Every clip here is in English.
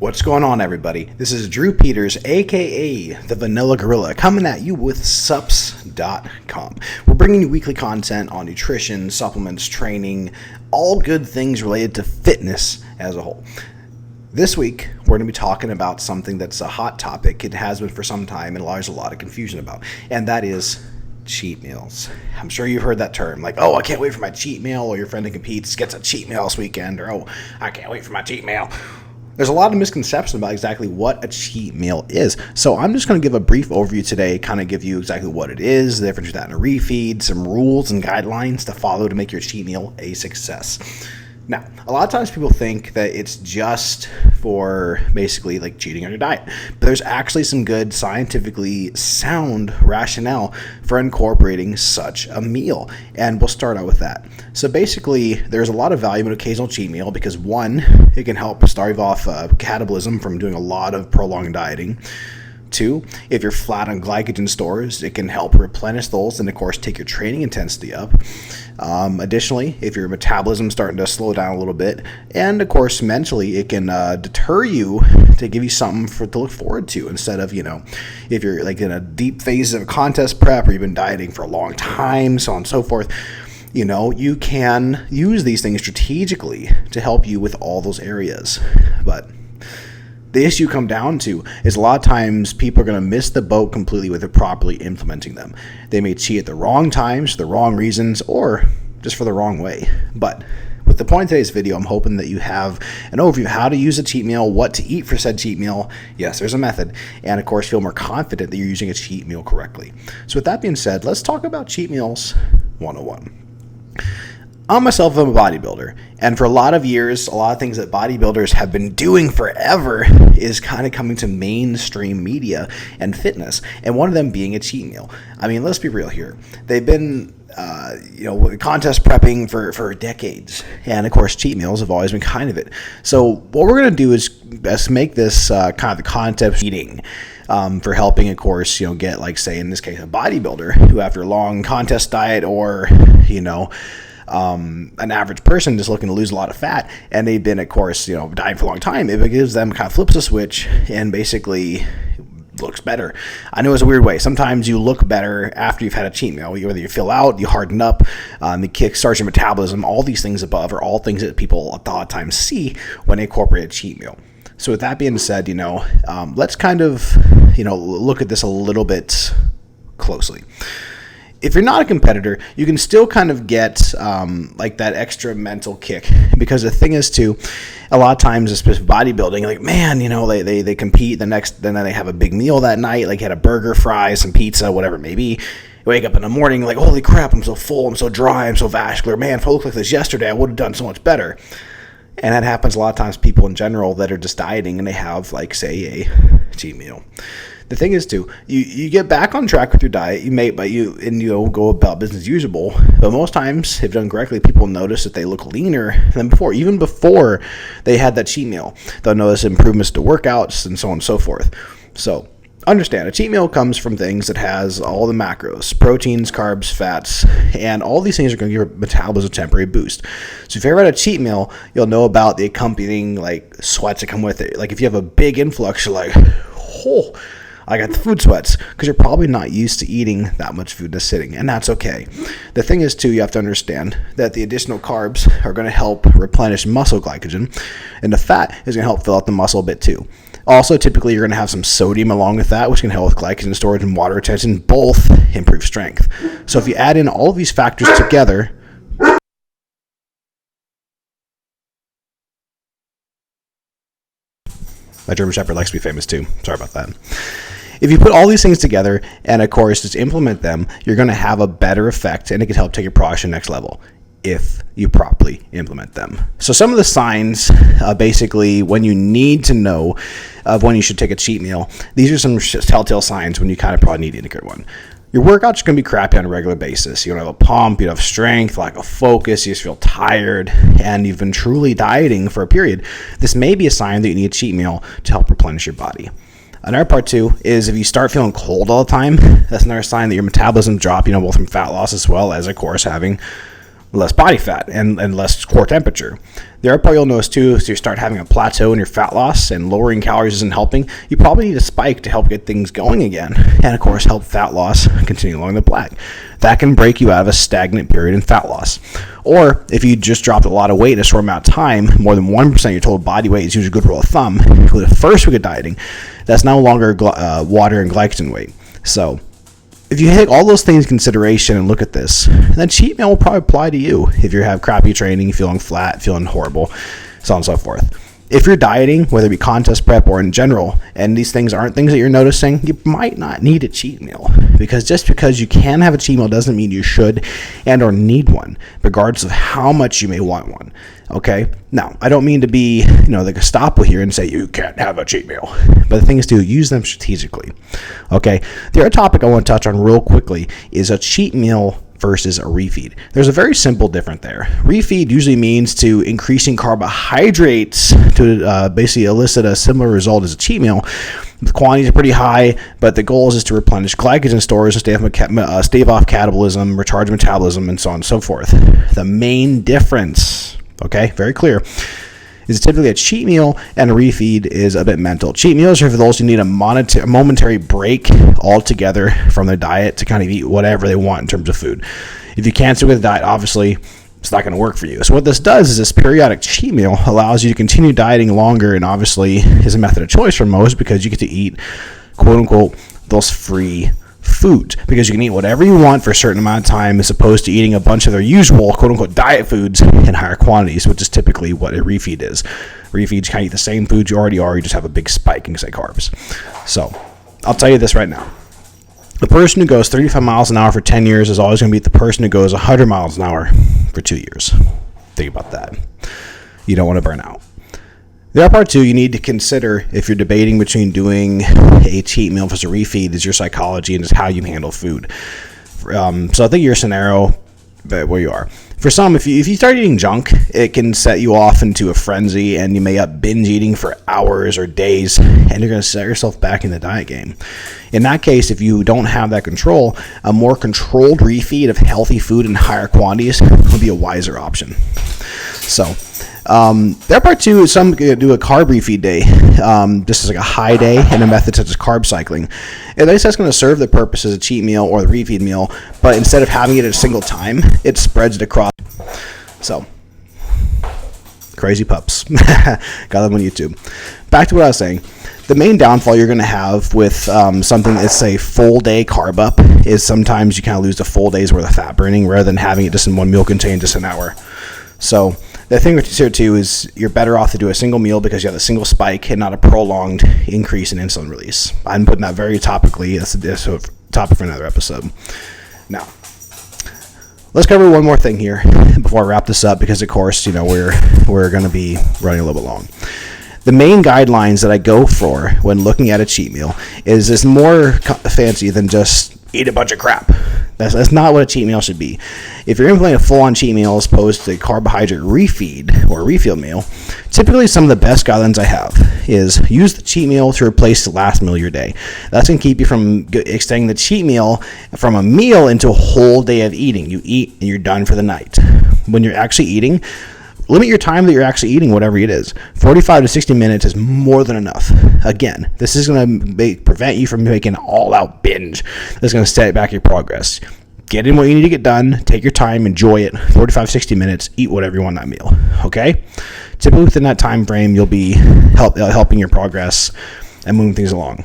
What's going on, everybody? This is Drew Peters, aka the Vanilla Gorilla, coming at you with Suppz.com. We're bringing you weekly content on nutrition, supplements, training, all good things related to fitness as a whole. This week, we're going to be talking about something that's a hot topic. It has been for some time, and there's a lot of confusion about, and that is cheat meals. I'm sure you've heard that term, like, oh, I can't wait for my cheat meal, or your friend that competes gets a cheat meal this weekend, or oh, I can't wait for my cheat meal. There's a lot of misconception about exactly what a cheat meal is. So I'm just going to give a brief overview today, kind of give you exactly what it is, the difference between that and a refeed, some rules and guidelines to follow to make your cheat meal a success. Now, a lot of times people think that it's just for basically like cheating on your diet, but there's actually some good scientifically sound rationale for incorporating such a meal, and we'll start out with that. So basically, there's a lot of value in an occasional cheat meal because one, it can help stave off catabolism from doing a lot of prolonged dieting. Two, if you're flat on glycogen stores, it can help replenish those and, of course, take your training intensity up. Additionally, if your metabolism is starting to slow down a little bit, and, of course, mentally, it can deter you to give you something to look forward to instead of, if you're like in a deep phase of contest prep or you've been dieting for a long time, so on and so forth. You can use these things strategically to help you with all those areas. But the issue come down to is a lot of times people are going to miss the boat completely with it properly implementing them. They may cheat at the wrong times, the wrong reasons, or just for the wrong way. But with the point of today's video, I'm hoping that you have an overview of how to use a cheat meal, what to eat for said cheat meal. Yes, there's a method. And of course, feel more confident that you're using a cheat meal correctly. So with that being said, let's talk about cheat meals 101. I myself am a bodybuilder, and for a lot of years, a lot of things that bodybuilders have been doing forever is kind of coming to mainstream media and fitness, and one of them being a cheat meal. I mean, let's be real here. They've been contest prepping for decades, and of course, cheat meals have always been kind of it. So what we're going to do is make this kind of the concept of eating. For helping, of course, get, like, say, in this case, a bodybuilder who after a long contest diet or, an average person just looking to lose a lot of fat, and they've been, of course, dying for a long time, it gives them kind of flips a switch and basically looks better. I know it's a weird way. Sometimes you look better after you've had a cheat meal, whether you fill out, you harden up, you kickstart your metabolism. All these things above are all things that people a lot of times see when they incorporate a cheat meal. So with that being said, let's kind of, look at this a little bit closely. If you're not a competitor, you can still kind of get like that extra mental kick, because the thing is too, a lot of times, especially bodybuilding, like, man, they compete then they have a big meal that night, like had a burger, fries, some pizza, whatever it may be. You wake up in the morning like, holy crap, I'm so full, I'm so dry, I'm so vascular. Man, if I looked like this yesterday, I would have done so much better. And that happens a lot of times, people in general that are just dieting and they have, like, say, a cheat meal. The thing is, too, you get back on track with your diet, you go about business as usual. But most times, if done correctly, people notice that they look leaner than before, even before they had that cheat meal. They'll notice improvements to workouts and so on and so forth. So understand, a cheat meal comes from things that has all the macros, proteins, carbs, fats, and all these things are going to give your metabolism a temporary boost. So if you ever had a cheat meal, you'll know about the accompanying, like, sweats that come with it. Like, if you have a big influx, you're like, oh, I got the food sweats, because you're probably not used to eating that much food just sitting, and that's okay. The thing is, too, you have to understand that the additional carbs are going to help replenish muscle glycogen, and the fat is going to help fill out the muscle a bit, too. Also, typically, you're going to have some sodium along with that, which can help with glycogen storage and water retention. Both improve strength. So if you add in all of these factors together, my German Shepherd likes to be famous too. Sorry about that. If you put all these things together and, of course, just implement them, you're going to have a better effect, and it can help take your progress to the next level if you properly implement them. So some of the signs, basically, when you need to know of when you should take a cheat meal, these are some telltale signs when you kind of probably need to indicate one. Your workouts are going to be crappy on a regular basis. You don't have a pump, you don't have strength, lack of focus, you just feel tired, and you've been truly dieting for a period. This may be a sign that you need a cheat meal to help replenish your body. Another part too is if you start feeling cold all the time, that's another sign that your metabolism dropped, both from fat loss as well as, of course, having less body fat and less core temperature. The other part you'll notice too is you start having a plateau in your fat loss and lowering calories isn't helping. You probably need a spike to help get things going again, and of course help fat loss continue along the black. That can break you out of a stagnant period in fat loss. Or if you just dropped a lot of weight in a short amount of time, more than 1% of your total body weight is usually a good rule of thumb. With the first week of dieting, that's no longer water and glycogen weight. So if you take all those things into consideration and look at this, then cheat meal will probably apply to you if you have crappy training, feeling flat, feeling horrible, so on and so forth. If you're dieting, whether it be contest prep or in general, and these things aren't things that you're noticing, you might not need a cheat meal. Because just because you can have a cheat meal doesn't mean you should and or need one, regardless of how much you may want one. Okay? Now, I don't mean to be, the Gestapo here and say you can't have a cheat meal. But the thing is to use them strategically. Okay? The other topic I want to touch on real quickly is a cheat meal versus a refeed. There's a very simple difference there. Refeed usually means to increasing carbohydrates to basically elicit a similar result as a cheat meal. The quantities are pretty high, but the goal is to replenish glycogen stores and stave off catabolism, recharge metabolism, and so on and so forth. The main difference, okay, very clear, is typically a cheat meal, and a refeed is a bit mental. Cheat meals are for those who need a momentary break altogether from their diet to kind of eat whatever they want in terms of food. If you can't stick with the diet, obviously, it's not going to work for you. So what this does is this periodic cheat meal allows you to continue dieting longer, and obviously is a method of choice for most because you get to eat, quote unquote, those free foods, because you can eat whatever you want for a certain amount of time as opposed to eating a bunch of their usual quote-unquote diet foods in higher quantities, which is typically what a refeed is. Refeeds kind of eat the same foods you already are, you just have a big spike in, say, carbs. So I'll tell you this right now. The person who goes 35 miles an hour for 10 years is always going to beat the person who goes 100 miles an hour for 2 years. Think about that. You don't want to burn out. The other part, too, you need to consider if you're debating between doing a cheat meal versus a refeed is your psychology and just how you handle food. So I think your scenario, where you are. For some, if you start eating junk, it can set you off into a frenzy, and you may up binge eating for hours or days, and you're going to set yourself back in the diet game. In that case, if you don't have that control, a more controlled refeed of healthy food in higher quantities would be a wiser option. So that part too is some do a carb refeed day, just as like a high day, and a method such as carb cycling. At least that's going to serve the purpose as a cheat meal or the refeed meal, but instead of having it at a single time, it spreads it across. So, crazy pups. Got them on YouTube. Back to what I was saying. The main downfall you're going to have with something that's a full day carb up is sometimes you kind of lose a full day's worth of fat burning rather than having it just in one meal contain just an hour. So the thing with here too is you're better off to do a single meal because you have a single spike and not a prolonged increase in insulin release. I'm putting that very topically. That's a topic for another episode. Now, let's cover one more thing here before I wrap this up because, of course, we're going to be running a little bit long. The main guidelines that I go for when looking at a cheat meal is this more fancy than just eat a bunch of crap. That's not what a cheat meal should be. If you're implementing a full-on cheat meal as opposed to a carbohydrate refeed or a refill meal, typically some of the best guidelines I have is use the cheat meal to replace the last meal of your day. That's going to keep you from extending the cheat meal from a meal into a whole day of eating. You eat and you're done for the night. When you're actually eating, limit your time that you're actually eating, whatever it is. 45 to 60 minutes is more than enough. Again, this is going to prevent you from making an all-out binge. That's going to set back your progress. Get in what you need to get done. Take your time. Enjoy it. 45, 60 minutes. Eat whatever you want in that meal. Okay? Typically within that time frame, you'll be helping your progress and moving things along.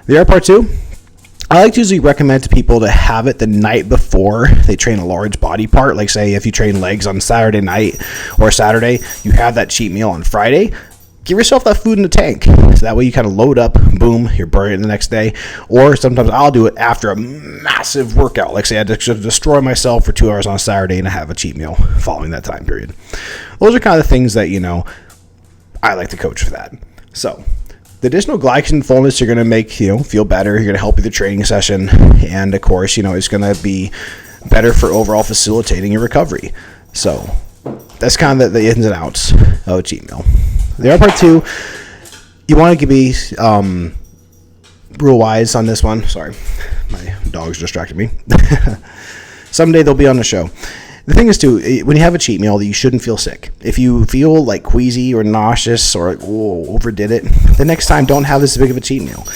The other part too, I like to usually recommend to people to have it the night before they train a large body part. Like say if you train legs on Saturday night or Saturday, you have that cheat meal on Friday. Give yourself that food in the tank. So that way you kind of load up, boom, you're burning it the next day. Or sometimes I'll do it after a massive workout. Like say I had to destroy myself for 2 hours on Saturday and I have a cheat meal following that time period. Those are kind of the things that, I like to coach for that. So the additional glycogen fullness you're going to make, feel better. You're going to help with the training session. And of course, it's going to be better for overall facilitating your recovery. So that's kind of the ins and outs of a cheat meal. The other part too, you want to be rule wise on this one. Sorry, my dog's distracted me. Someday they'll be on the show. The thing is, too, when you have a cheat meal, you shouldn't feel sick. If you feel like queasy or nauseous or overdid it, the next time don't have this big of a cheat meal.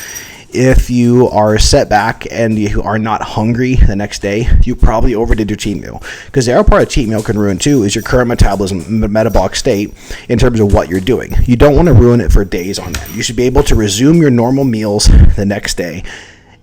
If you are set back and you are not hungry the next day, you probably overdid your cheat meal. Because the other part of cheat meal can ruin too is your current metabolism, metabolic state in terms of what you're doing. You don't want to ruin it for days on end. You should be able to resume your normal meals the next day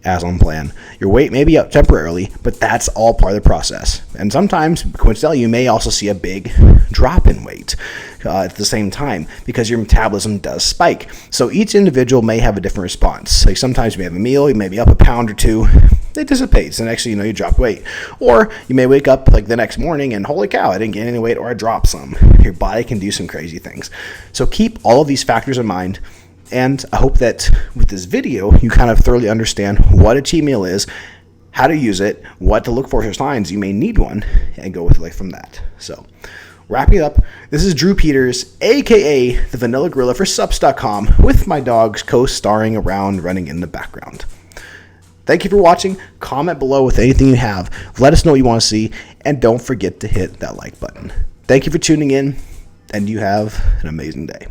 as on plan. Your weight may be up temporarily, but that's all part of the process. And sometimes, coincidentally, you may also see a big drop in weight at the same time because your metabolism does spike. So each individual may have a different response. Like sometimes you may have a meal, you may be up a pound or two, it dissipates, and actually, you drop weight. Or you may wake up like the next morning and holy cow, I didn't gain any weight or I dropped some. Your body can do some crazy things. So keep all of these factors in mind. And I hope that with this video, you kind of thoroughly understand what a cheat meal is, how to use it, what to look for signs you may need one, and go with life from that. So, wrapping up, this is Drew Peters, a.k.a. the Vanilla Gorilla for Suppz.com, with my dogs co-starring around running in the background. Thank you for watching. Comment below with anything you have. Let us know what you want to see, and don't forget to hit that like button. Thank you for tuning in, and you have an amazing day.